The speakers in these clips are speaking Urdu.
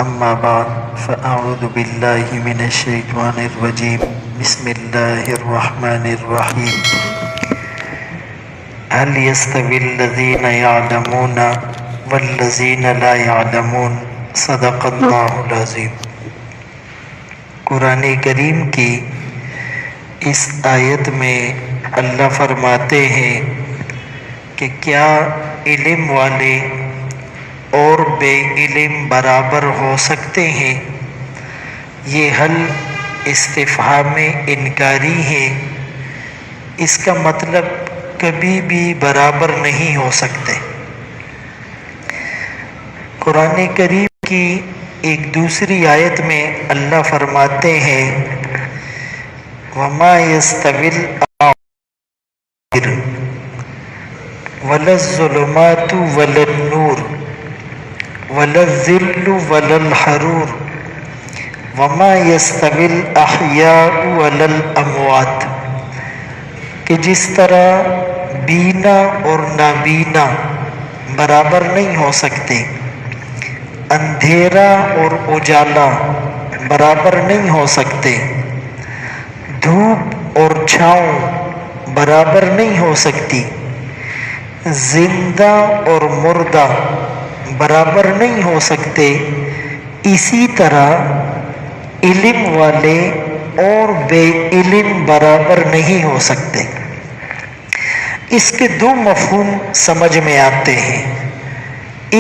أما بعد فأعوذ بالله من الشيطان الرجيم بسم الله الرحمن الرحيم هل يستوي الذين يعلمون والذين لا يعلمون صدق اللہ العظیم۔ قرآن کریم کی اس آیت میں اللہ فرماتے ہیں کہ کیا علم والے اور بے علم برابر ہو سکتے ہیں؟ یہ حل استفہام انکاری ہے، اس کا مطلب کبھی بھی برابر نہیں ہو سکتے۔ قرآن کریم کی ایک دوسری آیت میں اللہ فرماتے ہیں وَمَا يَسْتَوِي الْأَعْمَى وَلَا الظُّلُمَاتُ وَلَا النُّورُ وَلَا الظِّلُّ وَلَا الْحَرُورُ وَمَا يَسْتَوِي الْأَحْيَاءُ وَلَا الْأَمْوَاتُ، کہ جس طرح بینا اور نابینا برابر نہیں ہو سکتے، اندھیرا اور اجالا برابر نہیں ہو سکتے، دھوپ اور چھاؤں برابر نہیں ہو سکتی، زندہ اور مردہ برابر نہیں ہو سکتے، اسی طرح علم والے اور بے علم برابر نہیں ہو سکتے۔ اس کے دو مفہوم سمجھ میں آتے ہیں۔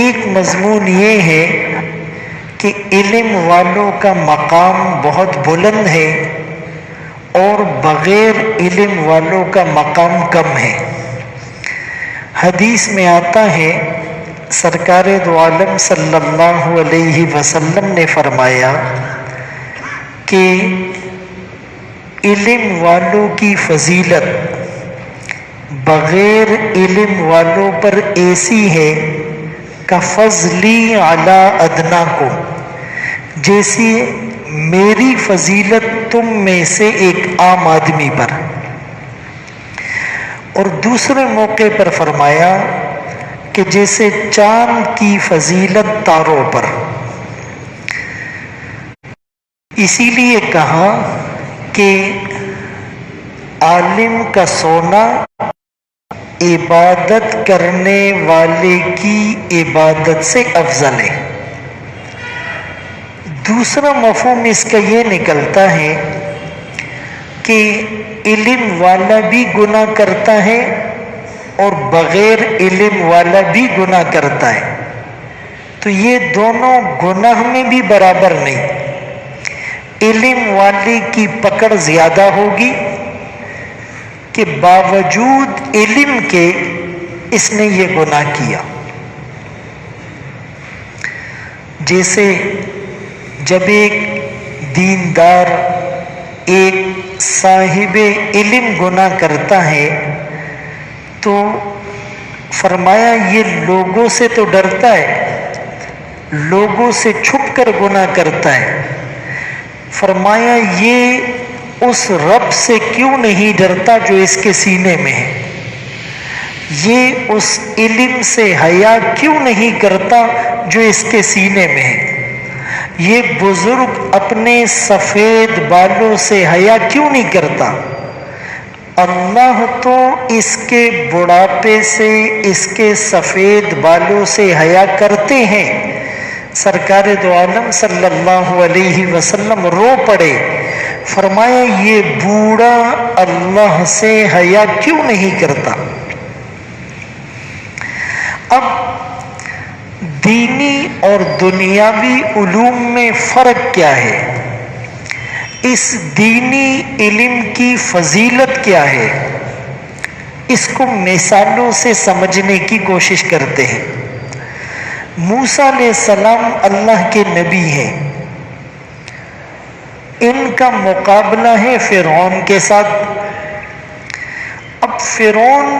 ایک مضمون یہ ہے کہ علم والوں کا مقام بہت بلند ہے اور بغیر علم والوں کا مقام کم ہے۔ حدیث میں آتا ہے سرکار دو عالم صلی اللہ علیہ وسلم نے فرمایا کہ علم والوں کی فضیلت بغیر علم والوں پر ایسی ہے کفضلی علی ادناکم، جیسی میری فضیلت تم میں سے ایک عام آدمی پر۔ اور دوسرے موقع پر فرمایا کہ جیسے چاند کی فضیلت تاروں پر۔ اسی لیے کہا کہ عالم کا سونا عبادت کرنے والے کی عبادت سے افضل ہے۔ دوسرا مفہوم اس کا یہ نکلتا ہے کہ علم والا بھی گناہ کرتا ہے اور بغیر علم والا بھی گناہ کرتا ہے، تو یہ دونوں گناہ میں بھی برابر نہیں۔ علم والے کی پکڑ زیادہ ہوگی کہ باوجود علم کے اس نے یہ گناہ کیا۔ جیسے جب ایک دیندار، ایک صاحب علم گناہ کرتا ہے تو فرمایا یہ لوگوں سے تو ڈرتا ہے، لوگوں سے چھپ کر گناہ کرتا ہے، فرمایا یہ اس رب سے کیوں نہیں ڈرتا جو اس کے سینے میں ہے، یہ اس علم سے حیا کیوں نہیں کرتا جو اس کے سینے میں ہے، یہ بزرگ اپنے سفید بالوں سے حیا کیوں نہیں کرتا، اللہ تو اس کے بڑھاپے سے، اس کے سفید بالوں سے حیا کرتے ہیں۔ سرکار دو عالم صلی اللہ علیہ وسلم رو پڑے، فرمایا یہ بوڑھا اللہ سے حیا کیوں نہیں کرتا۔ اب دینی اور دنیاوی علوم میں فرق کیا ہے؟ اس دینی علم کی فضیلت کیا ہے؟ اس کو مثالوں سے سمجھنے کی کوشش کرتے ہیں۔ موسیٰ علیہ السلام اللہ کے نبی ہیں، ان کا مقابلہ ہے فرعون کے ساتھ۔ اب فرعون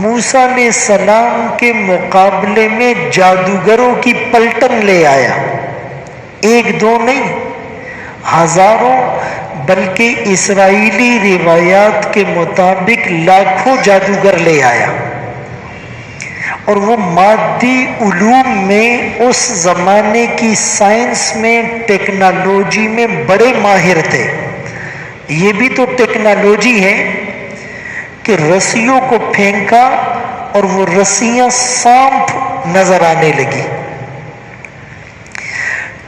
موسیٰ علیہ السلام کے مقابلے میں جادوگروں کی پلٹن لے آیا، ایک دو نہیں، ہزاروں، بلکہ اسرائیلی روایات کے مطابق لاکھوں جادوگر لے آیا، اور وہ مادی علوم میں اس زمانے کی سائنس میں ٹیکنالوجی میں بڑے ماہر تھے۔ یہ بھی تو ٹیکنالوجی ہے کہ رسیوں کو پھینکا اور وہ رسیاں سانپ نظر آنے لگی۔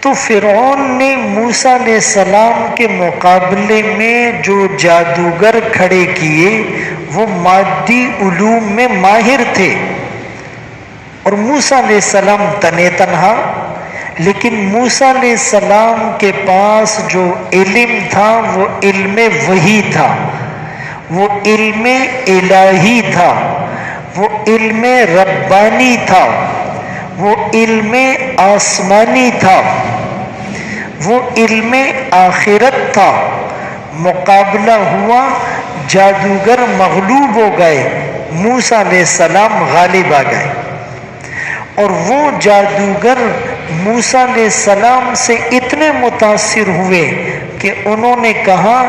تو فرعون نے موسیٰ علیہ السلام کے مقابلے میں جو جادوگر کھڑے کیے وہ مادی علوم میں ماہر تھے، اور موسیٰ علیہ السلام تنے تنہا، لیکن موسیٰ علیہ السلام کے پاس جو علم تھا وہ علم وحی تھا، وہ علم الہی تھا، وہ علم ربانی تھا، وہ علم آسمانی تھا، وہ علم آخرت تھا۔ مقابلہ ہوا، جادوگر مغلوب ہو گئے، موسیٰ علیہ السلام غالب آ گئے، اور وہ جادوگر موسیٰ علیہ السلام سے اتنے متاثر ہوئے کہ انہوں نے کہا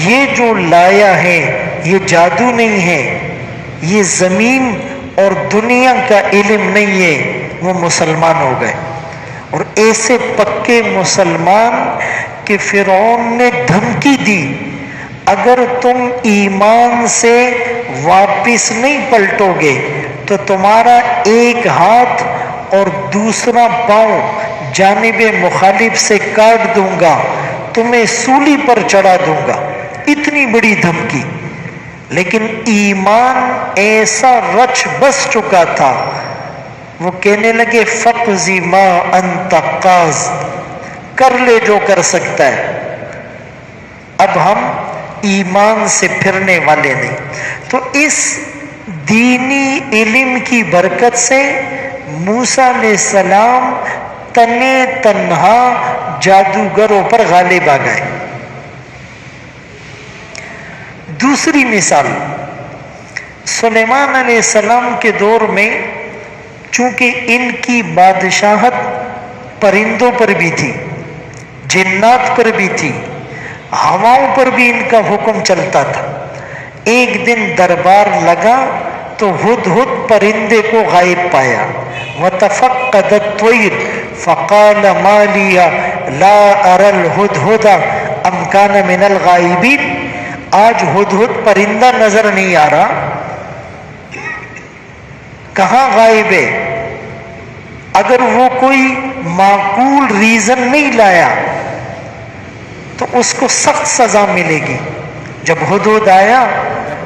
یہ جو لایا ہے یہ جادو نہیں ہے، یہ زمین اور دنیا کا علم نہیں ہے۔ وہ مسلمان ہو گئے، اور ایسے پکے مسلمان کہ فرعون نے دھمکی دی اگر تم ایمان سے واپس نہیں پلٹو گے تو تمہارا ایک ہاتھ اور دوسرا پاؤں جانب مخالف سے کاٹ دوں گا، تمہیں سولی پر چڑھا دوں گا۔ اتنی بڑی دھمکی، لیکن ایمان ایسا رچ بس چکا تھا، وہ کہنے لگے فقضی ما انت قاض، کر لے جو کر سکتا ہے، اب ہم ایمان سے پھرنے والے نہیں۔ تو اس دینی علم کی برکت سے موسیٰ علیہ السلام تنے تنہا جادوگروں پر غالب آ گئے۔ دوسری مثال، سلیمان علیہ السلام کے دور میں چونکہ ان کی بادشاہت پرندوں پر بھی تھی، جنات پر بھی تھی، ہواؤں پر بھی ان کا حکم چلتا تھا۔ ایک دن دربار لگا تو ہدہد پرندے کو غائب پایا، وَتَفَقَّدَ الطَّيْرَ فَقَالَ مَا لِيَ لَا أَرَى الْهُدْهُدَ أَمْ كَانَ مِنَ الْغَائِبِينَ، آج ہدہد پرندہ نظر نہیں آ رہا، کہاں غائب ہے؟ اگر وہ کوئی معقول ریزن نہیں لایا تو اس کو سخت سزا ملے گی۔ جب ہدہد آیا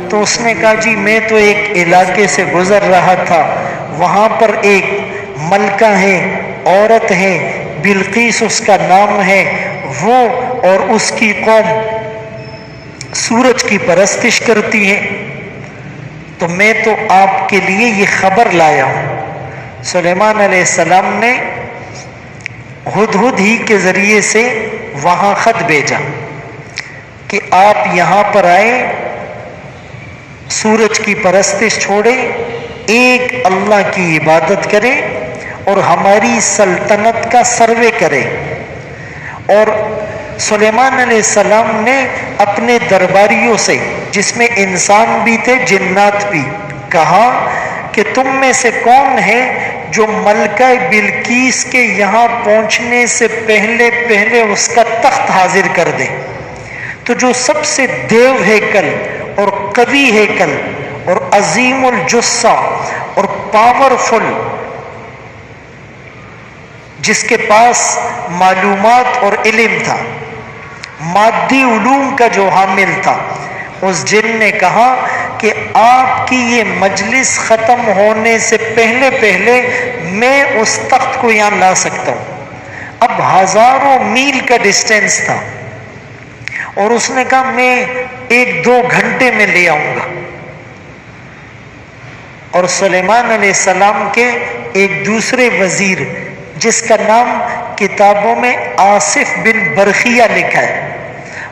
تو اس نے کہا جی میں تو ایک علاقے سے گزر رہا تھا، وہاں پر ایک ملکہ ہے، عورت ہے، بلقیس اس کا نام ہے، وہ اور اس کی قوم سورج کی پرستش کرتی ہے، تو میں تو آپ کے لیے یہ خبر لایا ہوں۔ سلیمان علیہ السلام نے ہدہد ہی کے ذریعے سے وہاں خط بھیجا کہ آپ یہاں پر آئے، سورج کی پرستش چھوڑے، ایک اللہ کی عبادت کرے اور ہماری سلطنت کا سروے کرے۔ اور سلیمان علیہ السلام نے اپنے درباریوں سے، جس میں انسان بھی تھے جنات بھی، کہا کہ تم میں سے کون ہے جو ملکہ بلقیس کے یہاں پہنچنے سے پہلے پہلے اس کا تخت حاضر کر دے؟ تو جو سب سے دیو ہیکل اور قوی ہیکل اور عظیم الجثہ اور پاورفل، جس کے پاس معلومات اور علم تھا، مادی علوم کا جو حامل تھا، اس جن نے کہا کہ آپ کی یہ مجلس ختم ہونے سے پہلے پہلے میں اس تخت کو یہاں لا سکتا ہوں۔ اب ہزاروں میل کا ڈسٹینس تھا، اور اس نے کہا میں 1-2 گھنٹے میں لے آؤں گا۔ اور سلیمان علیہ السلام کے ایک دوسرے وزیر، جس کا نام کتابوں میں آصف بن برخیہ لکھا ہے،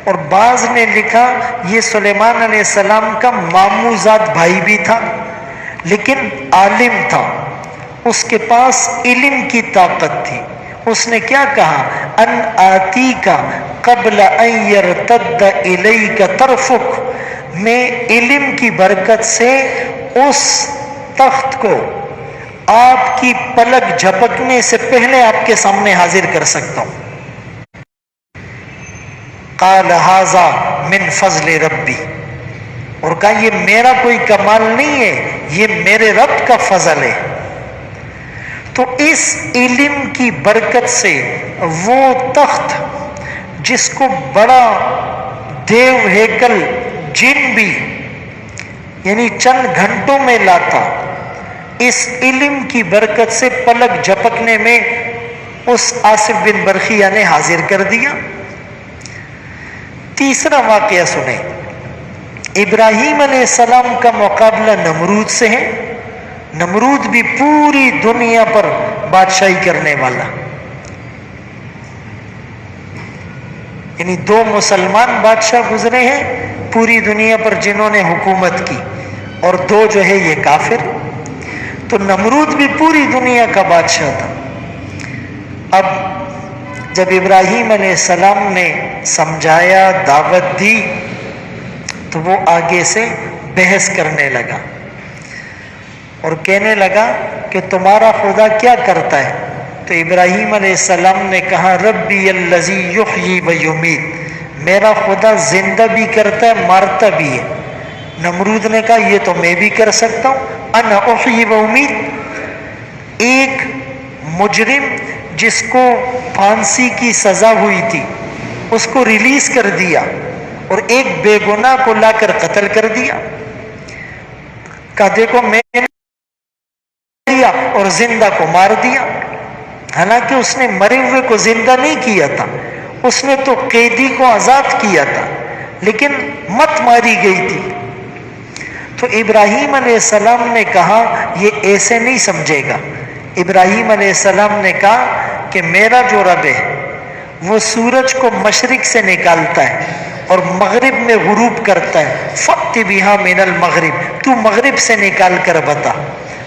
اور بعض نے لکھا یہ سلیمان علیہ السلام کا ماموزاد بھائی بھی تھا، لیکن عالم تھا، اس کے پاس علم کی طاقت تھی۔ اس نے کیا کہا؟ ان آتی کا قبل ان یرتد الیک طرفک، میں علم کی برکت سے اس تخت کو آپ کی پلک جھپکنے سے پہلے آپ کے سامنے حاضر کر سکتا ہوں۔ قال ھذا من فضل ربی، اور کہا یہ میرا کوئی کمال نہیں ہے، یہ میرے رب کا فضل ہے۔ تو اس علم کی برکت سے وہ تخت جس کو بڑا دیو ہیکل جن بھی یعنی چند گھنٹوں میں لاتا، اس علم کی برکت سے پلک جھپکنے میں اس آصف بن برخیہ نے حاضر کر دیا۔ تیسرا واقعہ سنیں، ابراہیم علیہ السلام کا مقابلہ نمرود سے ہے۔ نمرود بھی پوری دنیا پر بادشاہی کرنے والا، یعنی دو مسلمان بادشاہ گزرے ہیں پوری دنیا پر جنہوں نے حکومت کی، اور دو جو ہے یہ کافر۔ تو نمرود بھی پوری دنیا کا بادشاہ تھا۔ اب جب ابراہیم علیہ السلام نے سمجھایا، دعوت دی، تو وہ آگے سے بحث کرنے لگا اور کہنے لگا کہ تمہارا خدا کیا کرتا ہے؟ تو ابراہیم علیہ السلام نے کہا ربی الذی یحیی و یمیت، میرا خدا زندہ بھی کرتا ہے مارتا بھی ہے۔ نمرود نے کہا یہ تو میں بھی کر سکتا ہوں، انا احیی و امیت۔ ایک مجرم جس کو پھانسی کی سزا ہوئی تھی اس کو ریلیز کر دیا، اور ایک بے گناہ کو لا کر قتل کر دیا۔ کہا دیکھو میں نے دیا اور زندہ کو مار دیا، حالانکہ اس نے مرے ہوئے کو زندہ نہیں کیا تھا، اس نے تو قیدی کو آزاد کیا تھا، لیکن مت ماری گئی تھی۔ تو ابراہیم علیہ السلام نے کہا یہ ایسے نہیں سمجھے گا۔ ابراہیم علیہ السلام نے کہا کہ میرا جو رب ہے وہ سورج کو مشرق سے نکالتا ہے اور مغرب میں غروب کرتا ہے، فَأْتِ بِهَا مِنَ الْمَغْرِبِ، تو مغرب سے نکال کر بتا۔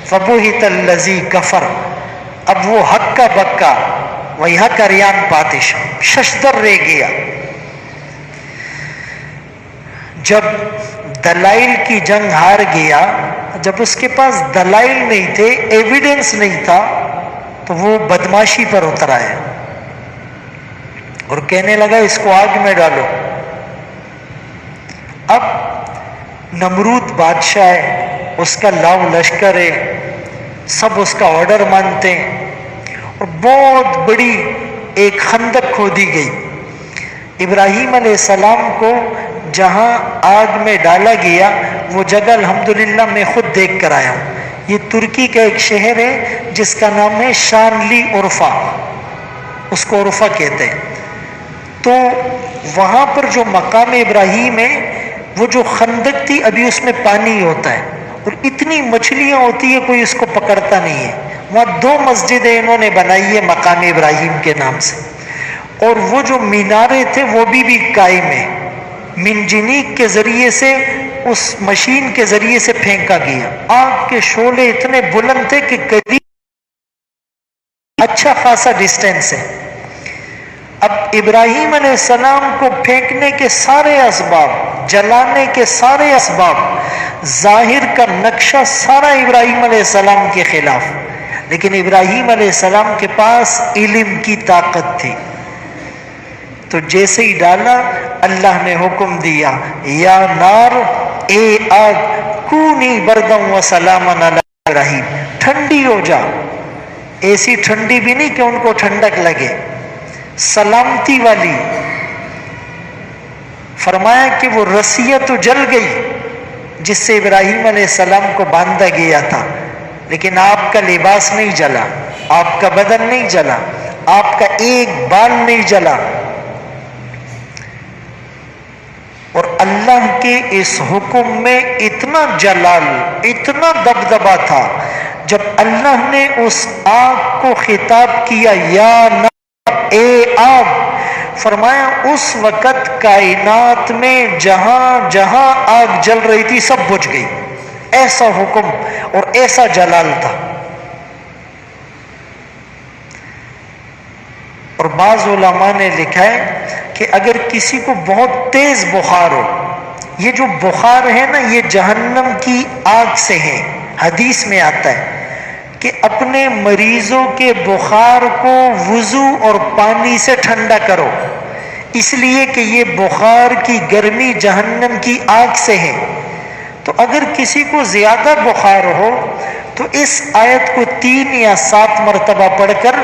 فَبُهِتَ الَّذِي كَفَرَ، اب وہ حق کا بکا وَيْحَ کَرْيَان پاتش ششدر رہ گیا۔ جب دلائل کی جنگ ہار گیا، جب اس کے پاس دلائل نہیں تھے، ایویڈنس نہیں تھا، تو وہ بدماشی پر اتر آیا اور کہنے لگا اس کو آگ میں ڈالو۔ اب نمرود بادشاہ ہے، اس کا لاؤ لشکر ہے، سب اس کا آرڈر مانتے ہیں، اور بہت بڑی ایک خندق کھودی گئی۔ ابراہیم علیہ السلام کو جہاں آگ میں ڈالا گیا وہ جگہ الحمدللہ میں خود دیکھ کر آیا ہوں۔ یہ ترکی کا ایک شہر ہے جس کا نام ہے شانلی عرفہ، اس کو عرفہ کہتے ہیں۔ تو وہاں پر جو مقام ابراہیم ہے، وہ جو خندق تھی ابھی اس میں پانی ہوتا ہے اور اتنی مچھلیاں ہوتی ہیں کوئی اس کو پکڑتا نہیں ہے۔ وہاں 2 مسجدیں انہوں نے بنائی ہے مقام ابراہیم کے نام سے، اور وہ جو مینارے تھے وہ بھی قائم ہیں، منجنیق کے ذریعے سے، اس مشین کے ذریعے سے پھینکا گیا۔ آگ کے شعلے اتنے بلند تھے کہ قریب اچھا خاصا ڈسٹینس ہے۔ اب ابراہیم علیہ السلام کو پھینکنے کے سارے اسباب، جلانے کے سارے اسباب، ظاہر کا نقشہ سارا ابراہیم علیہ السلام کے خلاف، لیکن ابراہیم علیہ السلام کے پاس علم کی طاقت تھی۔ تو جیسے ہی ڈالا، اللہ نے حکم دیا یا نار، اے آگ، کونی بردم و سلاما علی ابراہیم، ٹھنڈی ہو جا۔ ایسی ٹھنڈی بھی نہیں کہ ان کو ٹھنڈک لگے، سلامتی والی۔ فرمایا کہ وہ رسیہ تو جل گئی جس سے ابراہیم علیہ السلام کو باندھا گیا تھا، لیکن آپ کا لباس نہیں جلا، آپ کا بدن نہیں جلا، آپ کا ایک بال نہیں جلا۔ اور اللہ کے اس حکم میں اتنا جلال، اتنا دبدبا تھا، جب اللہ نے اس آگ کو خطاب کیا یا نار، اے آگ، فرمایا اس وقت کائنات میں جہاں جہاں آگ جل رہی تھی سب بجھ گئی۔ ایسا حکم اور ایسا جلال تھا۔ اور بعض علماء نے لکھا ہے کہ اگر کسی کو بہت تیز بخار ہو، یہ جو بخار ہے نا، یہ جہنم کی آگ سے ہے۔ حدیث میں آتا ہے کہ اپنے مریضوں کے بخار کو وضو اور پانی سے ٹھنڈا کرو، اس لیے کہ یہ بخار کی گرمی جہنم کی آگ سے ہے۔ تو اگر کسی کو زیادہ بخار ہو تو اس آیت کو 3 یا 7 مرتبہ پڑھ کر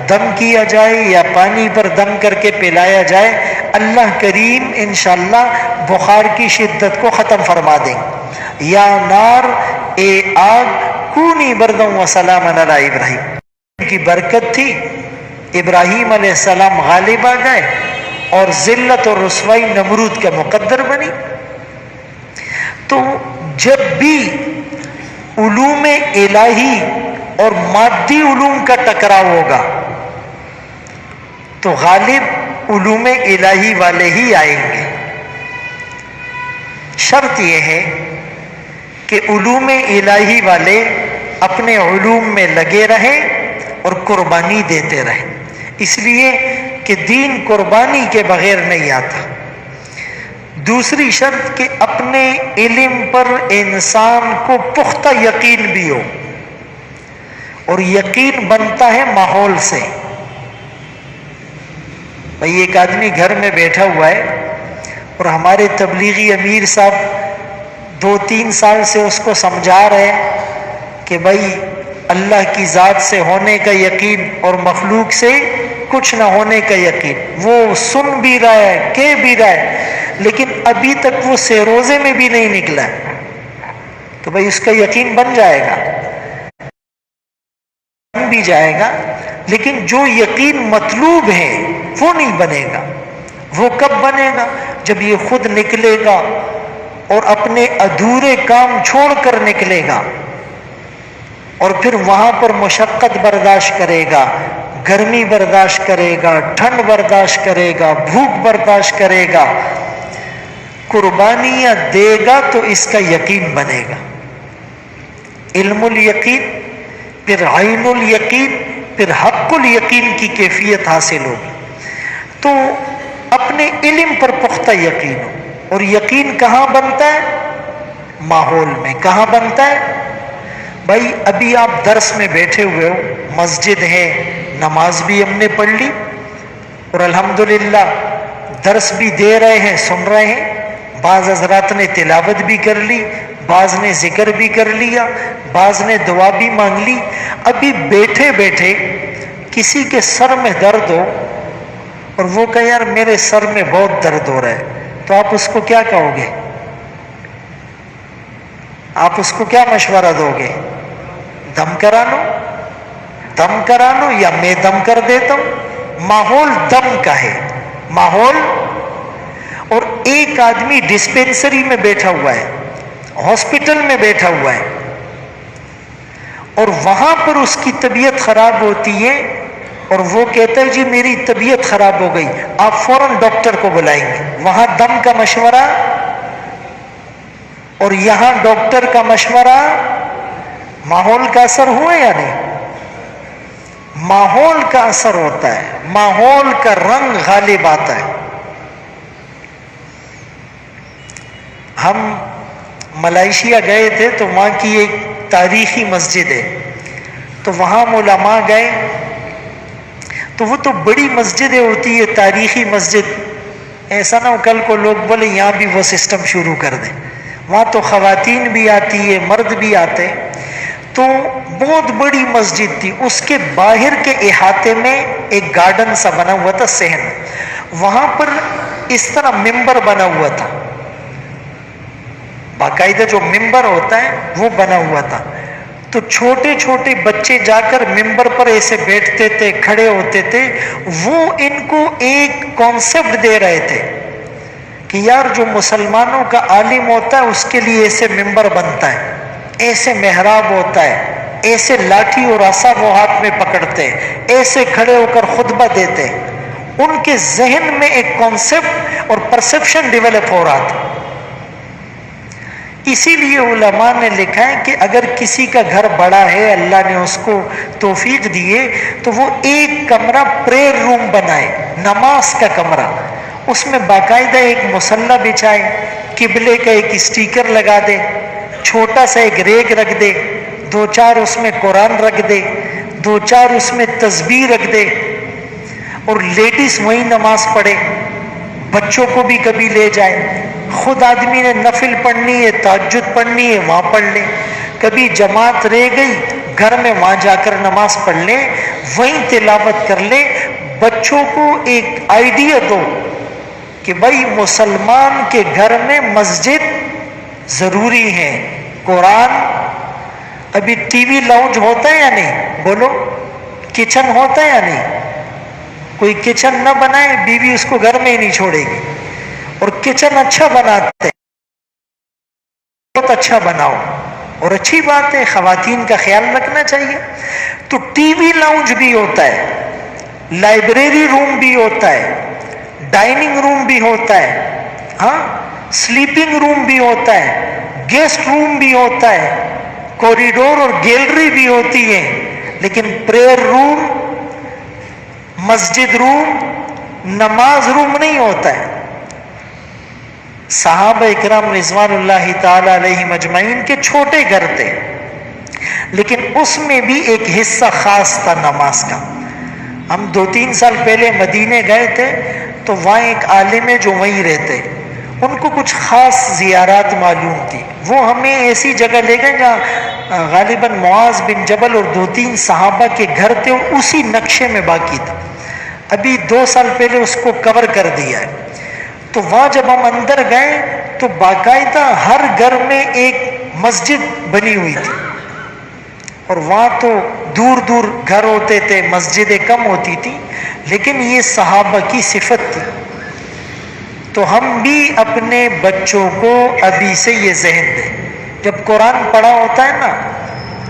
دم کیا جائے یا پانی پر دم کر کے پلایا جائے، اللہ کریم انشاءاللہ بخار کی شدت کو ختم فرما دیں۔ یا نار اے آگ کونی بردوں و سلام علی ابراہیم، ان کی برکت تھی، ابراہیم علیہ السلام غالب آ گئے اور ذلت اور رسوائی نمرود کا مقدر بنی۔ تو جب بھی علوم الہی اور مادی علوم کا ٹکراؤ ہوگا تو غالب علوم الہی والے ہی آئیں گے۔ شرط یہ ہے کہ علوم الہی والے اپنے علوم میں لگے رہیں اور قربانی دیتے رہیں، اس لیے کہ دین قربانی کے بغیر نہیں آتا۔ دوسری شرط کہ اپنے علم پر انسان کو پختہ یقین بھی ہو، اور یقین بنتا ہے ماحول سے۔ بھئی ایک آدمی گھر میں بیٹھا ہوا ہے اور ہمارے تبلیغی امیر صاحب 2-3 سال سے اس کو سمجھا رہے ہیں کہ بھائی اللہ کی ذات سے ہونے کا یقین اور مخلوق سے کچھ نہ ہونے کا یقین، وہ سن بھی رہا ہے، کہہ بھی رہا ہے، لیکن ابھی تک وہ سے روزے میں بھی نہیں نکلا، تو بھائی اس کا یقین بن جائے گا، بن بھی جائے گا، لیکن جو یقین مطلوب ہے وہ نہیں بنے گا۔ وہ کب بنے گا؟ جب یہ خود نکلے گا اور اپنے ادھورے کام چھوڑ کر نکلے گا اور پھر وہاں پر مشقت برداشت کرے گا، گرمی برداشت کرے گا، ٹھنڈ برداشت کرے گا، بھوک برداشت کرے گا، قربانیاں دے گا، تو اس کا یقین بنے گا۔ علم الیقین، پھر عین الیقین، پھر حق الیقین کی کیفیت حاصل ہوگی۔ تو اپنے علم پر پختہ یقین ہو، اور یقین کہاں بنتا ہے؟ ماحول میں۔ کہاں بنتا ہے؟ بھائی ابھی آپ درس میں بیٹھے ہوئے ہو، مسجد ہے، نماز بھی ہم نے پڑھ لی اور الحمدللہ درس بھی دے رہے ہیں، سن رہے ہیں، بعض حضرات نے تلاوت بھی کر لی، بعض نے ذکر بھی کر لیا، بعض نے دعا بھی مانگ لی۔ ابھی بیٹھے بیٹھے کسی کے سر میں درد ہو اور وہ کہے یار میرے سر میں بہت درد ہو رہا ہے، تو آپ اس کو کیا کہو گے؟ آپ اس کو کیا مشورہ دو گے؟ دم کرا لو، دم کرا لو، یا میں دم کر دیتا ہوں۔ ماحول دم کا ہے، ماحول۔ اور ایک آدمی ڈسپینسری میں بیٹھا ہوا ہے، ہاسپٹل میں بیٹھا ہوا ہے، اور وہاں پر اس کی طبیعت خراب ہوتی ہے اور وہ کہتا ہے جی میری طبیعت خراب ہو گئی، آپ فوراً ڈاکٹر کو بلائیں گے۔ وہاں دم کا مشورہ اور یہاں ڈاکٹر کا مشورہ، ماحول کا اثر ہوا یا نہیں؟ ماحول کا اثر ہوتا ہے، ماحول کا رنگ غالب آتا ہے۔ ہم ملائیشیا گئے تھے تو وہاں کی ایک تاریخی مسجد ہے، تو وہاں علماء گئے، تو وہ تو بڑی مسجدیں ہوتی ہے، تاریخی مسجد، ایسا نہ ہو کل کو لوگ بولے یہاں بھی وہ سسٹم شروع کر دیں۔ وہاں تو خواتین بھی آتی ہے، مرد بھی آتے، تو بہت بڑی مسجد تھی، اس کے باہر کے احاطے میں ایک گارڈن سا بنا ہوا تھا، صحن، وہاں پر اس طرح ممبر بنا ہوا تھا، باقاعدہ جو ممبر ہوتا ہے وہ بنا ہوا تھا، تو چھوٹے چھوٹے بچے جا کر ممبر پر ایسے بیٹھتے تھے، کھڑے ہوتے تھے، وہ ان کو ایک کانسیپٹ دے رہے تھے کہ یار جو مسلمانوں کا عالم ہوتا ہے اس کے لیے ایسے ممبر بنتا ہے، ایسے محراب ہوتا ہے، ایسے لاٹھی اور عصا وہ ہاتھ میں پکڑتے ہیں، ایسے کھڑے ہو کر خطبہ دیتے ہیں۔ ان کے ذہن میں ایک کانسیپٹ اور پرسپشن ڈیولپ ہو رہا تھا۔ اسی لیے علماء نے لکھا ہے کہ اگر کسی کا گھر بڑا ہے، اللہ نے اس کو توفیق دیے، تو وہ ایک کمرہ پریئر روم بنائے، نماز کا کمرہ، اس میں باقاعدہ ایک مصلی بچھائے، قبلے کا ایک اسٹیکر لگا دے، چھوٹا سا ایک ریک رکھ دے، دو چار اس میں قرآن رکھ دے، دو چار اس میں تسبیح رکھ دے، اور لیڈیز وہیں نماز پڑھے، بچوں کو بھی کبھی لے جائے، خود آدمی نے نفل پڑھنی ہے، تہجد پڑھنی ہے، وہاں پڑھ لے، کبھی جماعت رہ گئی گھر میں وہاں جا کر نماز پڑھ لے، وہیں تلاوت کر لے۔ بچوں کو ایک آئیڈیا دو کہ بھائی مسلمان کے گھر میں مسجد ضروری ہے، قرآن۔ ابھی ٹی وی لاؤنج ہوتا ہے یا نہیں؟ بولو، کچن ہوتا ہے یا نہیں؟ کوئی کچن نہ بنائے بیوی اس کو گھر میں ہی نہیں چھوڑے گی، اور کچن اچھا بناتے، بہت اچھا بناؤ، اور اچھی بات ہے، خواتین کا خیال رکھنا چاہیے۔ تو ٹی وی لاؤنج بھی ہوتا ہے، لائبریری روم بھی ہوتا ہے، ڈائننگ روم بھی ہوتا ہے، ہاں، سلیپنگ روم بھی ہوتا ہے، گیسٹ روم بھی ہوتا ہے، کوریڈور اور گیلری بھی ہوتی ہے، لیکن پریئر روم، مسجد روم، نماز روم نہیں ہوتا ہے۔ صحابہ اکرام رضوان اللہ تعالی علیہم اجمعین کے چھوٹے گھر تھے، لیکن اس میں بھی ایک حصہ خاص تھا نماز کا۔ ہم 2-3 سال پہلے مدینے گئے تھے، تو وہاں ایک عالم ہے جو وہیں رہتے، ان کو کچھ خاص زیارات معلوم تھی، وہ ہمیں ایسی جگہ لے گئے جہاں غالباً معاذ بن جبل اور 2-3 صحابہ کے گھر تھے، اور اسی نقشے میں باقی تھا، ابھی 2 سال پہلے اس کو کور کر دیا ہے۔ تو وہاں جب ہم اندر گئے تو باقاعدہ ہر گھر میں ایک مسجد بنی ہوئی تھی، اور وہاں تو دور دور گھر ہوتے تھے، مسجدیں کم ہوتی تھی، لیکن یہ صحابہ کی صفت تھی۔ تو ہم بھی اپنے بچوں کو ابھی سے یہ ذہن دیں، جب قرآن پڑھا ہوتا ہے نا،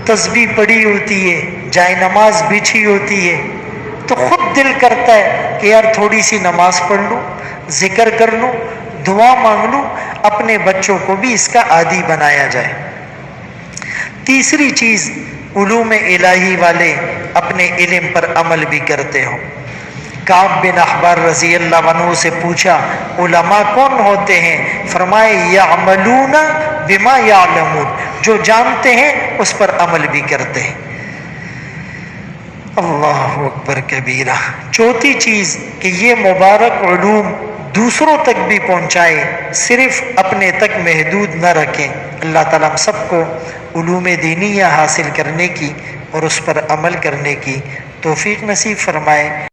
تسبیح پڑھی ہوتی ہے، جائے نماز بچھی ہوتی ہے، تو خود دل کرتا ہے کہ یار تھوڑی سی نماز پڑھ لوں، ذکر کر لوں، دعا مانگ لوں، اپنے بچوں کو بھی اس کا عادی بنایا جائے۔ تیسری چیز، علوم الہی والے اپنے علم پر عمل بھی کرتے ہوں۔ کعب بن احبار رضی اللہ عنہ سے پوچھا علماء کون ہوتے ہیں؟ فرمائے یعملون بما یعلمون، جو جانتے ہیں اس پر عمل بھی کرتے ہیں۔ اللہ اکبر کبیرہ۔ چوتھی چیز کہ یہ مبارک علوم دوسروں تک بھی پہنچائے، صرف اپنے تک محدود نہ رکھیں۔ اللہ تعالیٰ ہم سب کو علوم دینیہ حاصل کرنے کی اور اس پر عمل کرنے کی توفیق نصیب فرمائے۔